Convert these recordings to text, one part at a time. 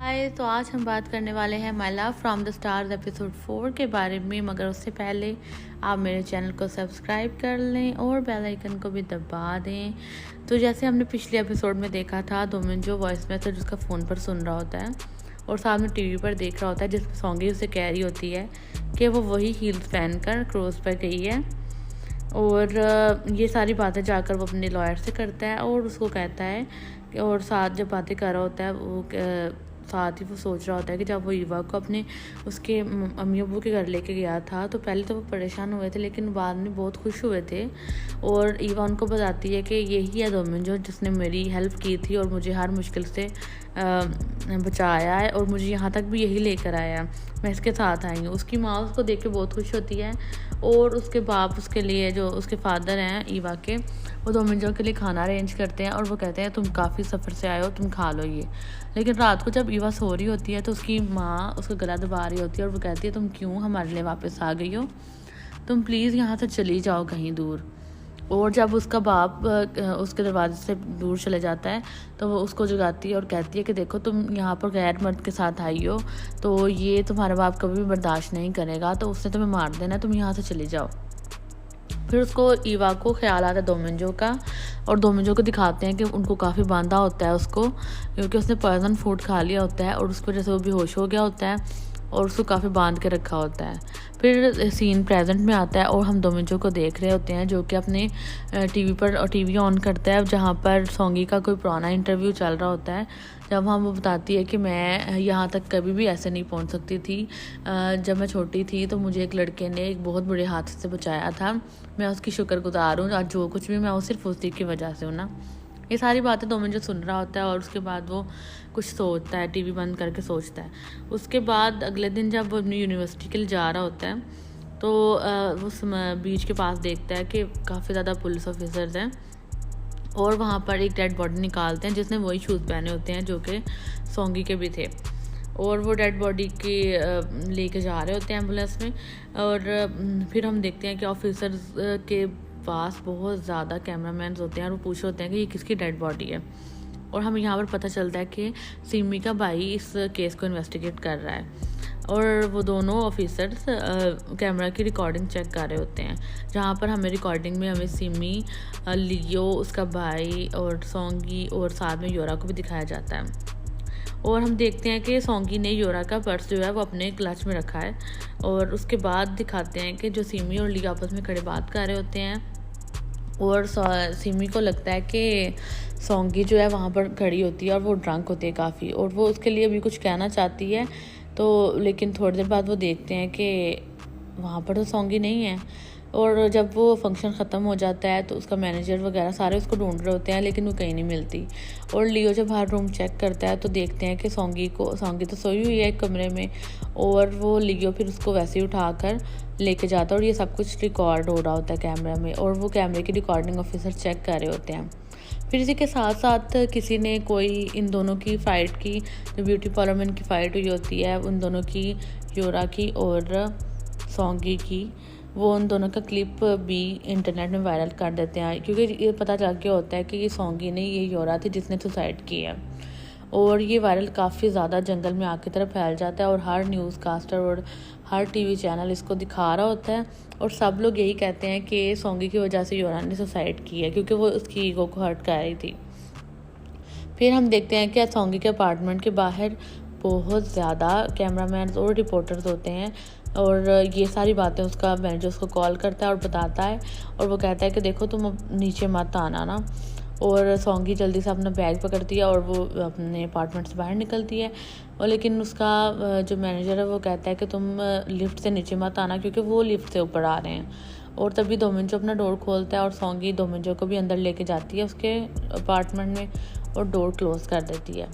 हाय, तो आज हम बात करने वाले हैं my love from the stars episode 4 के बारे में। मगर उससे पहले आप मेरे चैनल को सब्सक्राइब कर लें और बेल आइकन को भी दबा दें। तो जैसे हमने पिछले एपिसोड में देखा था, दोमिन जो वॉइस मैसेज उसका फ़ोन पर सुन रहा होता है और सामने टीवी पर देख रहा होता है, जिसमें सॉन्गी उसे कह रही होती है कि वो वही हील्स पहन कर क्रूज़ पर गई है। और ये सारी बातें जाकर वो अपने लॉयर से करता है और उसको कहता है और साथ जब बातें कर रहा होता है वो साथ ही वो सोच रहा होता है कि जब वो ईवा को अपने उसके अम्मी अब्बू के घर लेके गया था तो पहले तो वो परेशान हुए थे, लेकिन बाद में बहुत खुश हुए थे। और ईवा उनको बताती है कि यही है दोमिन जो जिसने मेरी हेल्प की थी और मुझे हर मुश्किल से बचाया है और मुझे यहाँ तक भी यही लेकर आया है, मैं इसके साथ आई हूँ। उसकी माँ उसको देख के बहुत खुश होती है और उसके बाप उसके लिए जो उसके फादर हैं ईवा के, वो दोमिन के लिए खाना अरेंज करते हैं और वो कहते हैं तुम काफ़ी सफ़र से आए हो, तुम खा लो ये। लेकिन रात को जब ईवा सो रही होती है तो उसकी माँ उसका गला दबा रही होती है और वो कहती है तुम क्यों हमारे लिए वापस आ गई हो, तुम प्लीज़ यहाँ से चली जाओ कहीं दूर। और जब उसका बाप उसके दरवाजे से दूर चले जाता है तो वो उसको जगाती है और कहती है कि देखो तुम यहाँ पर गैर मर्द के साथ आई हो, तो ये तुम्हारा बाप कभी भी बर्दाश्त नहीं करेगा, तो उसने तुम्हें मार देना, तुम यहाँ से चली जाओ। फिर उसको ईवा को ख्याल आता है दोमिंजो का और दोमिंजो को दिखाते हैं कि उनको काफ़ी बांधा होता है उसको, क्योंकि उसने पॉइजन फूड खा लिया होता है और उसकी वजह से वो बेहोश हो गया होता है और उसको काफ़ी बांध के रखा होता है। फिर सीन प्रेजेंट में आता है और हम दोमिंजो को देख रहे होते हैं जो कि अपने टीवी ऑन करता है जहाँ पर सॉन्गी का कोई पुराना इंटरव्यू चल रहा होता है, जब हम वो बताती है कि मैं यहाँ तक कभी भी ऐसे नहीं पहुँच सकती थी। जब मैं छोटी थी तो मुझे एक लड़के ने एक बहुत बड़े हादसे से बचाया था, मैं उसकी शुक्रगुजार हूँ, आज जो कुछ भी मैं वो सिर्फ उसी की वजह से हूँ ना। ये सारी बातें दोमिंजो सुन रहा होता है और उसके बाद वो कुछ सोचता है, टीवी बंद करके सोचता है। उसके बाद अगले दिन जब वो अपनी यूनिवर्सिटी के लिए जा रहा होता है तो वो बीच के पास देखता है कि काफ़ी ज़्यादा पुलिस ऑफिसर्स हैं और वहाँ पर एक डेड बॉडी निकालते हैं जिसने वही शूज़ पहने होते हैं जो कि सॉन्गी के भी थे। और वो डेड बॉडी के लेके जा रहे होते हैं एम्बुलेंस में। और फिर हम देखते हैं कि ऑफिसर्स के पास बहुत ज़्यादा कैमरामैन होते हैं और वो पूछ रहे होते हैं कि ये किसकी डेड बॉडी है। और हमें यहाँ पर पता चलता है कि सिमी का भाई इस केस को इन्वेस्टिगेट कर रहा है और वो दोनों ऑफिसर्स कैमरा की रिकॉर्डिंग चेक कर रहे होते हैं, जहाँ पर हमें रिकॉर्डिंग में हमें सिमी, लियो, उसका भाई और सॉन्गी और साथ में योरा को भी दिखाया जाता है। और हम देखते हैं कि सॉन्गी ने योरा का पर्स जो है वो अपने क्लच में रखा है और उसके बाद दिखाते हैं कि जो सिमी और लियो आपस में खड़े बात कर रहे होते हैं और सिमी को लगता है कि सॉन्गी जो है वहाँ पर खड़ी होती है और वो ड्रंक होती है काफ़ी और वो उसके लिए भी कुछ कहना चाहती है। तो लेकिन थोड़ी देर बाद वो देखते हैं कि वहाँ पर तो सॉन्गी नहीं है। और जब वो फंक्शन ख़त्म हो जाता है तो उसका मैनेजर वगैरह सारे उसको ढूंढ रहे होते हैं लेकिन वो कहीं नहीं मिलती। और लियो जब हर रूम चेक करता है तो देखते हैं कि सॉन्गी तो सोई हुई है एक कमरे में और वो लियो फिर उसको वैसे ही उठाकर लेके जाता है और ये सब कुछ रिकॉर्ड हो रहा होता है कैमरा में और वो कैमरे की रिकॉर्डिंग ऑफिसर चेक कर रहे होते हैं। फिर इसी के साथ साथ किसी ने कोई इन दोनों की फ़ाइट की, जो ब्यूटी पार्लर में इनकी फ़ाइट हुई होती है उन दोनों की, योरा की और सॉन्गी की, वो उन दोनों का क्लिप भी इंटरनेट में वायरल कर देते हैं क्योंकि ये पता चल गया होता है कि ये सॉन्गी नहीं, ये योरा थी जिसने सुसाइड की है। और ये वायरल काफ़ी ज़्यादा जंगल में आग की तरफ फैल जाता है और हर न्यूज़ कास्टर और हर टीवी चैनल इसको दिखा रहा होता है और सब लोग यही कहते हैं कि सॉन्गी की वजह से योरा ने सुसाइड की है क्योंकि वो उसकी ईगो को हर्ट कर रही थी। फिर हम देखते हैं कि सॉन्गी के अपार्टमेंट के बाहर बहुत ज़्यादा कैमरामैन और रिपोर्टर्स होते हैं और ये सारी बातें उसका मैनेजर उसको कॉल करता है और बताता है और वो कहता है कि देखो तुम नीचे मत आना ना। और सॉन्गी जल्दी से अपना बैग पकड़ती है और वो अपने अपार्टमेंट से बाहर निकलती है और लेकिन उसका जो मैनेजर है वो कहता है कि तुम लिफ्ट से नीचे मत आना क्योंकि वो लिफ्ट से ऊपर आ रहे हैं। और तभी दोमिंजो अपना डोर खोलता है और सॉन्गी दोमिंजो को भी अंदर लेके जाती है उसके अपार्टमेंट में और डोर क्लोज कर देती है।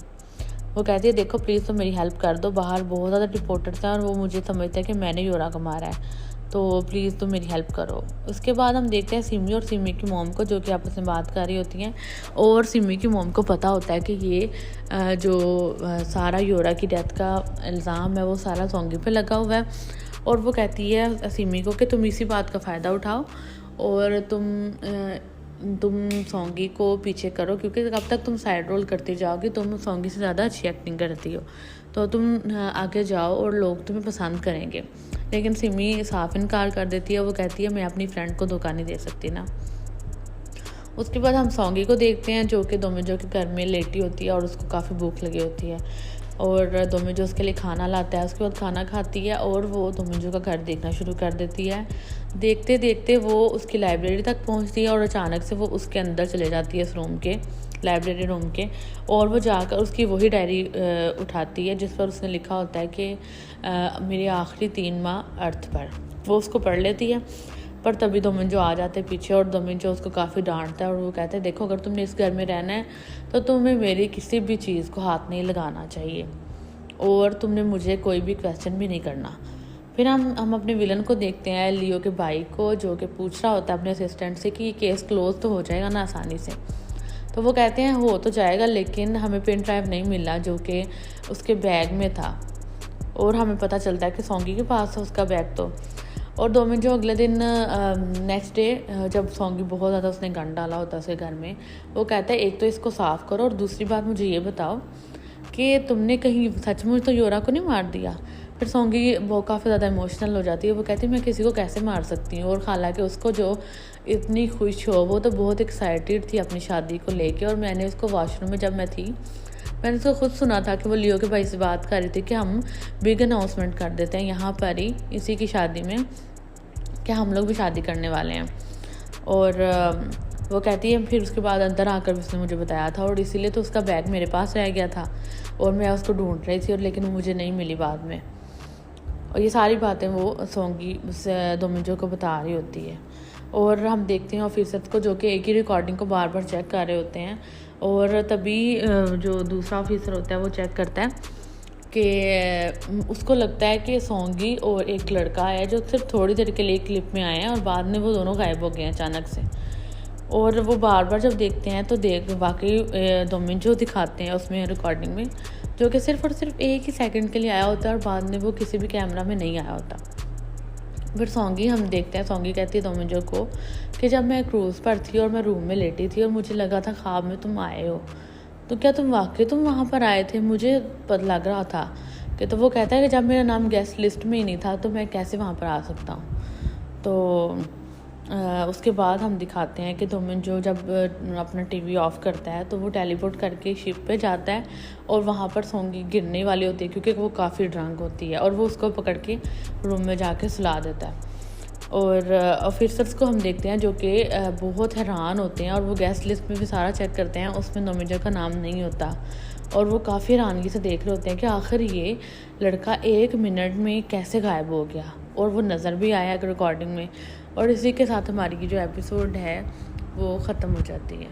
वो कहती है देखो प्लीज़ तुम मेरी हेल्प कर दो, बाहर बहुत ज़्यादा रिपोर्टर्स हैं और वो मुझे समझते हैं कि मैंने योरा को मारा है, तो प्लीज़ तुम मेरी हेल्प करो। उसके बाद हम देखते हैं सिमी और सिमी की मॉम को जो कि आपस में बात कर रही होती हैं और सिमी की मॉम को पता होता है कि ये जो सारा योरा की डेथ का इल्ज़ाम है वो सारा सॉन्गी पे लगा हुआ है। और वो कहती है सिमी को कि तुम इसी बात का फ़ायदा उठाओ और तुम तुम सोंगी को पीछे करो, क्योंकि कब तक तुम साइड रोल करती जाओगी, तुम सोंगी से ज़्यादा अच्छी एक्टिंग करती हो, तो तुम आगे जाओ और लोग तुम्हें पसंद करेंगे। लेकिन सिमी साफ इनकार कर देती है। वो कहती है मैं अपनी फ्रेंड को धोखा नहीं दे सकती ना। उसके बाद हम सोंगी को देखते हैं, जो कि दोमिजो के घर में लेटी होती है और उसको काफ़ी भूख लगी होती है, और दोमिजो उसके लिए खाना लाता है। उसके बाद खाना खाती है और वो दोमिजो का घर देखना शुरू कर देती है। देखते देखते वो उसकी लाइब्रेरी तक पहुंचती है और अचानक से वो उसके अंदर चले जाती है, इस रूम के, लाइब्रेरी रूम के, और वो जाकर उसकी वही डायरी उठाती है जिस पर उसने लिखा होता है कि मेरे आखिरी 3 माह अर्थ पर। वो उसको पढ़ लेती है, पर तभी दोमिजो आ जाते हैं पीछे, और दोमिजो उसको काफ़ी डांटता है और वो कहते हैं देखो, अगर तुमने इस घर में रहना है तो तुम्हें मेरी किसी भी चीज़ को हाथ नहीं लगाना चाहिए, और तुमने मुझे कोई भी क्वेश्चन भी नहीं करना। फिर हम अपने विलन को देखते हैं, लियो के भाई को, जो कि पूछ रहा होता है अपने असिस्टेंट से कि ये केस क्लोज तो हो जाएगा ना आसानी से। तो वो कहते हैं हो तो जाएगा, लेकिन हमें पेन ड्राइव नहीं मिला जो कि उसके बैग में था, और हमें पता चलता है कि सोंगी के पास है उसका बैग। तो और दोमिजो अगले दिन नेक्स्ट डे जब सोंगी बहुत ज़्यादा उसने गंद डाला होता है उसके घर में, वो कहता है एक तो इसको साफ़ करो, और दूसरी बात मुझे ये बताओ कि तुमने कहीं सचमुच तो योरा को नहीं मार दिया। फिर सोंगी वो काफ़ी ज़्यादा इमोशनल हो जाती है। वो कहती है मैं किसी को कैसे मार सकती हूँ, और हालांकि उसको जो इतनी खुश हो, वो तो बहुत एक्साइटेड थी अपनी शादी को लेके। और मैंने उसको वॉशरूम में जब मैं थी, मैंने उसको खुद सुना था कि वो लियो के भाई से बात कर रही थी कि हम बिग अनाउंसमेंट कर देते हैं यहाँ पर ही, इसी की शादी में, कि हम लोग भी शादी करने वाले हैं। और वो कहती है फिर उसके बाद अंदर आकर उसने मुझे बताया था, और इसीलिए तो उसका बैग मेरे पास रह गया था और मैं उसको ढूंढ रही थी, और लेकिन वो मुझे नहीं मिली बाद में। और ये सारी बातें वो सोंगी दोमिजो को बता रही होती है। और हम देखते हैं ऑफिसर्स को, जो कि एक ही रिकॉर्डिंग को बार बार चेक कर रहे होते हैं, और तभी जो दूसरा ऑफिसर होता है वो चेक करता है कि उसको लगता है कि सोंगी और एक लड़का है जो सिर्फ थोड़ी देर के लिए क्लिप में आए हैं, और बाद में वो दोनों गायब हो गए हैं अचानक से। और वो बार बार जब देखते हैं तो वाकई दोमिजो दिखाते हैं उसमें रिकॉर्डिंग में, जो कि सिर्फ और सिर्फ 1 ही सेकंड के लिए आया होता है, और बाद में वो किसी भी कैमरा में नहीं आया होता। फिर सोंगी हम देखते हैं, सोंगी कहती है दोमिजो को कि जब मैं क्रूज़ पर थी और मैं रूम में लेटी थी और मुझे लगा था ख्वाब में तुम आए हो, तो क्या तुम वहाँ पर आए थे? मुझे पता लग रहा था कि, तो वो कहता है कि जब मेरा नाम गेस्ट लिस्ट में ही नहीं था तो मैं कैसे वहाँ पर आ सकता हूँ। तो उसके बाद हम दिखाते हैं कि दोमिजो जब अपना टीवी ऑफ करता है तो वो टेलीपोर्ट करके शिप पे जाता है, और वहाँ पर सोंगी गिरने वाली होती है क्योंकि वो काफ़ी ड्रंक होती है, और वो उसको पकड़ के रूम में जाके सुला देता है। और ऑफिसर्स को हम देखते हैं जो कि बहुत हैरान होते हैं, और वो गेस्ट लिस्ट में भी सारा चेक करते हैं, उसमें दोमिजो का नाम नहीं होता, और वो काफ़ी हैरानगी से देख रहे होते हैं कि आखिर ये लड़का 1 मिनट में कैसे गायब हो गया, और वो नज़र भी आया रिकॉर्डिंग में। और इसी के साथ हमारी जो एपिसोड है वो ख़त्म हो जाती है।